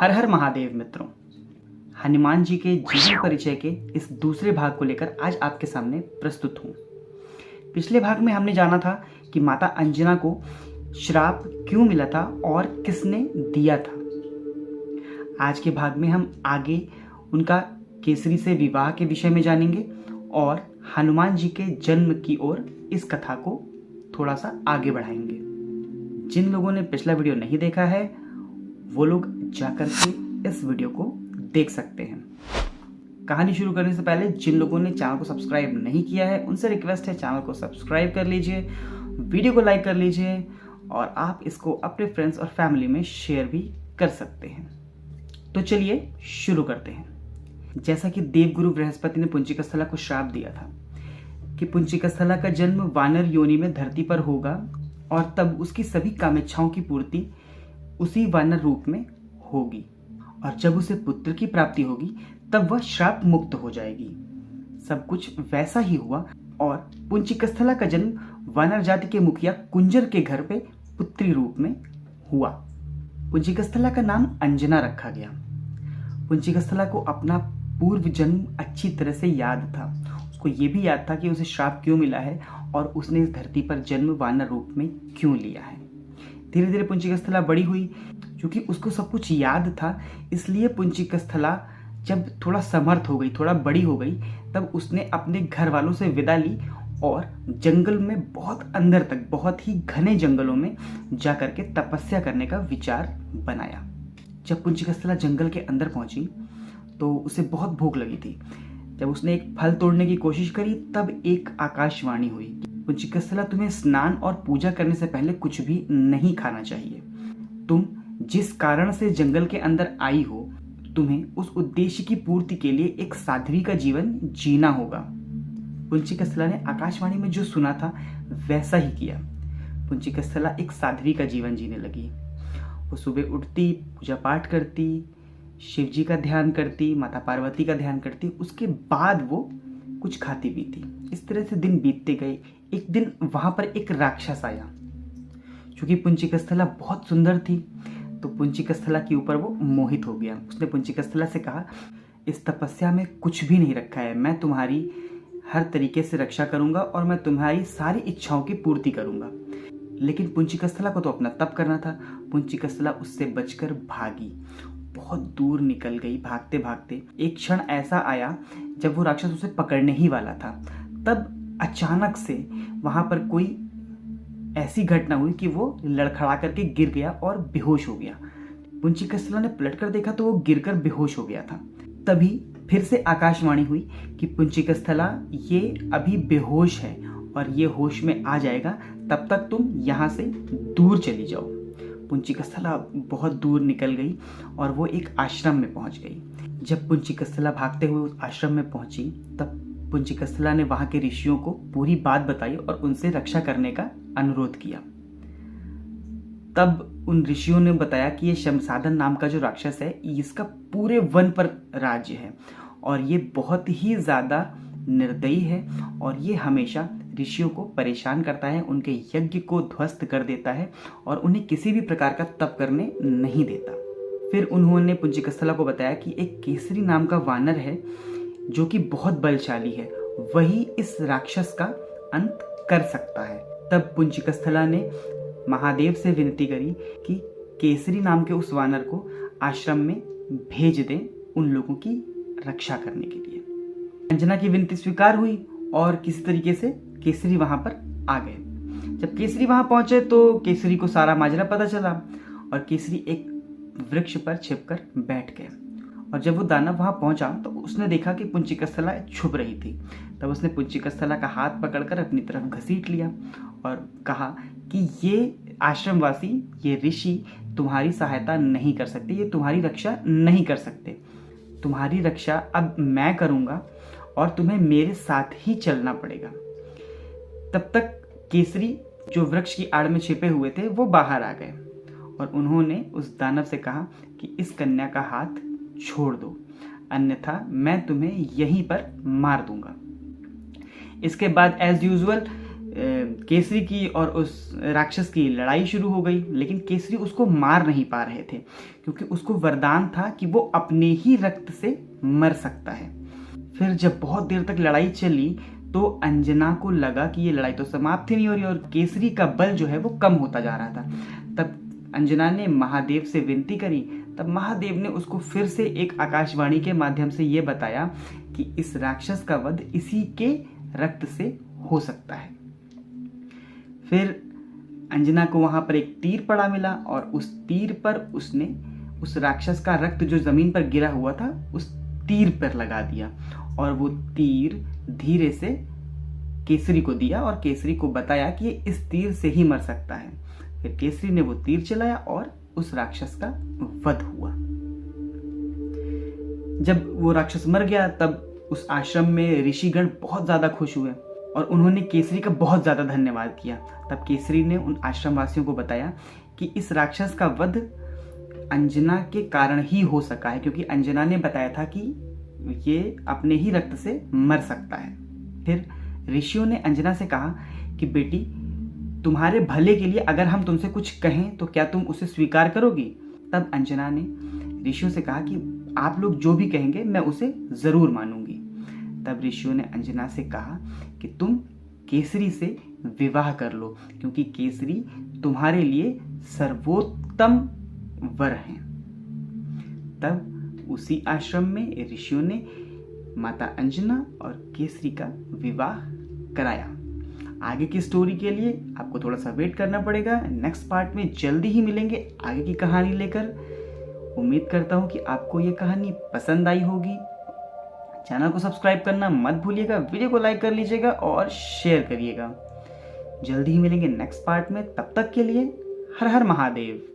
हर हर महादेव मित्रों, हनुमान जी के जीवन परिचय के इस दूसरे भाग को लेकर आज आपके सामने प्रस्तुत हूँ। पिछले भाग में हमने जाना था कि माता अंजना को श्राप क्यों मिला था और किसने दिया था। आज के भाग में हम आगे उनका केसरी से विवाह के विषय में जानेंगे और हनुमान जी के जन्म की ओर इस कथा को थोड़ा सा आगे बढ़ाएंगे। जिन लोगों ने पिछला वीडियो नहीं देखा है वो लोग जाकर के इस वीडियो को देख सकते हैं। कहानी शुरू करने से पहले जिन लोगों ने चैनल को सब्सक्राइब नहीं किया है उनसे रिक्वेस्ट है चैनल को सब्सक्राइब कर लीजिए, वीडियो को लाइक कर लीजिए और आप इसको अपने फ्रेंड्स और फैमिली में शेयर भी कर सकते हैं। तो चलिए शुरू करते हैं। जैसा कि देवगुरु बृहस्पति ने पुंचिकस्थला को श्राप दिया था कि पुंचिकस्थला का जन्म वानर योनि में धरती पर होगा और तब उसकी सभी कामेच्छाओं की पूर्ति उसी वानर रूप में होगी और जब उसे पुत्र की प्राप्ति होगी तब वह श्राप मुक्त हो जाएगी। सब कुछ वैसा ही हुआ और पुंचिकस्थला का जन्म वानर जाति के मुखिया कुंजर के घर पे पुत्री रूप में हुआ। पुंचिकस्थला का नाम अंजना रखा गया। पुंचिकस्थला को अपना पूर्व जन्म अच्छी तरह से याद था। उसको ये भी याद था कि उसे श्राप क्यों मिला है और उसने इस धरती पर जन्म वानर रूप में क्यों लिया है। धीरे धीरे पुंचिकस्थला बड़ी हुई। क्योंकि उसको सब कुछ याद था इसलिए पुंचिकस्थला जब थोड़ा समर्थ हो गई, थोड़ा बड़ी हो गई, तब उसने अपने घर वालों से विदा ली और जंगल में बहुत अंदर तक, बहुत ही घने जंगलों में जाकर के तपस्या करने का विचार बनाया। जब पुंचिकस्थला जंगल के अंदर पहुंची तो उसे बहुत भूख लगी थी। जब उसने एक फल तोड़ने की कोशिश करी तब एक आकाशवाणी हुई, पुंचिकस्थला तुम्हें स्नान और पूजा करने से पहले कुछ भी नहीं खाना चाहिए। तुम जिस कारण से जंगल के अंदर आई हो तुम्हें उस उद्देश्य की पूर्ति के लिए एक साध्वी का जीवन जीना होगा। पुंचिकस्थला ने आकाशवाणी में जो सुना था वैसा ही किया। पुंचिकस्थला एक साध्वी का जीवन जीने लगी। वो सुबह उठती, पूजा पाठ करती, शिव जी का ध्यान करती, माता पार्वती का ध्यान करती, उसके बाद वो कुछ खाती पीती। इस तरह से दिन बीतते गए। एक दिन वहां पर एक राक्षस आया। क्योंकि पुंचिकस्थला बहुत सुंदर थी तो पुंचिकस्थला के ऊपर वो मोहित हो गया। उसने पुंचिकस्थला से कहा, इस तपस्या में कुछ भी नहीं रखा है, मैं तुम्हारी हर तरीके से रक्षा करूंगा और मैं तुम्हारी सारी इच्छाओं की पूर्ति करूंगा। लेकिन पुंचिकस्थला को तो अपना तप करना था। पुंचिकस्थला उससे बचकर भागी, बहुत दूर निकल गई। भागते भागते एक क्षण ऐसा आया जब वो राक्षस उसे पकड़ने ही वाला था। तब अचानक से वहां पर कोई ऐसी घटना हुई कि वो लड़खड़ा करके गिर गया और बेहोश हो गया। पुंचिकस्थला ने पलटकर देखा तो वो गिरकर बेहोश हो गया था। तभी फिर से आकाशवाणी हुई कि पुंचिकस्थला ये अभी बेहोश है और ये होश में आ जाएगा, तब तक तुम यहाँ से दूर चली जाओ। पुंचिकस्थला बहुत दूर निकल गई और वो एक आश्रम में पहुंच गई। जब पुंचिकस्थला भागते हुए उस आश्रम में पहुंची तब पुंचिकस्थला ने वहां के ऋषियों को पूरी बात बताई और उनसे रक्षा करने का अनुरोध किया। तब उन ऋषियों ने बताया कि ये शमसादन नाम का जो राक्षस है इसका पूरे वन पर राज्य है और ये बहुत ही ज्यादा निर्दयी है और ये हमेशा ऋषियों को परेशान करता है, उनके यज्ञ को ध्वस्त कर देता है और उन्हें किसी भी प्रकार का तप करने नहीं देता। फिर उन्होंने पुंचिकस्थला को बताया कि एक केसरी नाम का वानर है जो कि बहुत बलशाली है, वही इस राक्षस का अंत कर सकता है। तब पुंचिकस्थला ने महादेव से विनती करी कि केसरी नाम के उस वानर को आश्रम में भेज दें उन लोगों की रक्षा करने के लिए। अंजना की विनती स्वीकार हुई और किसी तरीके से केसरी वहां पर आ गए। जब केसरी वहां पहुंचे तो केसरी को सारा माजरा पता चला और केसरी एक वृक्ष पर छिपकर बैठ गए। और जब वो दानव वहां पहुंचा तो उसने देखा कि पुंचिकस्थला छुप रही थी। तब उसने पुंचिकस्थला का हाथ पकड़कर अपनी तरफ घसीट लिया और कहा कि ये आश्रमवासी, ये ऋषि तुम्हारी सहायता नहीं कर सकते, ये तुम्हारी रक्षा नहीं कर सकते। तुम्हारी रक्षा अब मैं करूंगा और तुम्हें मेरे साथ ही चलना पड़ेगा। तब तक केसरी जो वृक्ष की आड़ में छिपे हुए थे वो बाहर आ गए और उन्होंने उस दानव से कहा कि इस कन्या का हाथ छोड़ दो, अन्यथा मैं तुम्हें यहीं पर मार दूंगा। इसके बाद एज यूजुअल केसरी की और उस राक्षस की लड़ाई शुरू हो गई, लेकिन केसरी उसको मार नहीं पा रहे थे क्योंकि उसको वरदान था कि वो अपने ही रक्त से मर सकता है। फिर जब बहुत देर तक लड़ाई चली तो अंजना को लगा कि ये लड़ाई तो समाप्त ही नहीं हो रही और केसरी का बल जो है वो कम होता जा रहा था। तब अंजना ने महादेव से विनती करी। तब महादेव ने उसको फिर से एक आकाशवाणी के माध्यम से ये बताया कि इस राक्षस का वध इसी के रक्त से हो सकता है। फिर अंजना को वहां पर एक तीर पड़ा मिला और उस तीर पर उसने उस राक्षस का रक्त जो जमीन पर गिरा हुआ था उस तीर पर लगा दिया और वो तीर धीरे से केसरी को दिया और केसरी को बताया कि ये इस तीर से ही मर सकता है। फिर केसरी ने वो तीर चलाया और उस राक्षस का वध हुआ। जब वो राक्षस मर गया तब उस आश्रम में ऋषिगण बहुत ज्यादा खुश हुए और उन्होंने केसरी का बहुत ज्यादा धन्यवाद किया। तब केसरी ने उन आश्रम वासियों को बताया कि इस राक्षस का वध अंजना के कारण ही हो सका है क्योंकि अंजना ने बताया था कि ये अपने ही रक्त से मर सकता है। फिर ऋषियों ने अंजना से कहा कि बेटी, तुम्हारे भले के लिए अगर हम तुमसे कुछ कहें तो क्या तुम उसे स्वीकार करोगी? तब अंजना ने ऋषियों से कहा कि आप लोग जो भी कहेंगे मैं उसे जरूर मानूंगी। तब ऋषियों ने अंजना से कहा कि तुम केसरी से विवाह कर लो क्योंकि केसरी तुम्हारे लिए सर्वोत्तम वर हैं। तब उसी आश्रम में ऋषियों ने माता अंजना और केसरी का विवाह कराया। आगे की स्टोरी के लिए आपको थोड़ा सा वेट करना पड़ेगा। नेक्स्ट पार्ट में जल्दी ही मिलेंगे आगे की कहानी लेकर। उम्मीद करता हूँ कि आपको ये कहानी पसंद आई होगी। चैनल को सब्सक्राइब करना मत भूलिएगा, वीडियो को लाइक कर लीजिएगा और शेयर करिएगा। जल्दी ही मिलेंगे नेक्स्ट पार्ट में। तब तक के लिए हर हर महादेव।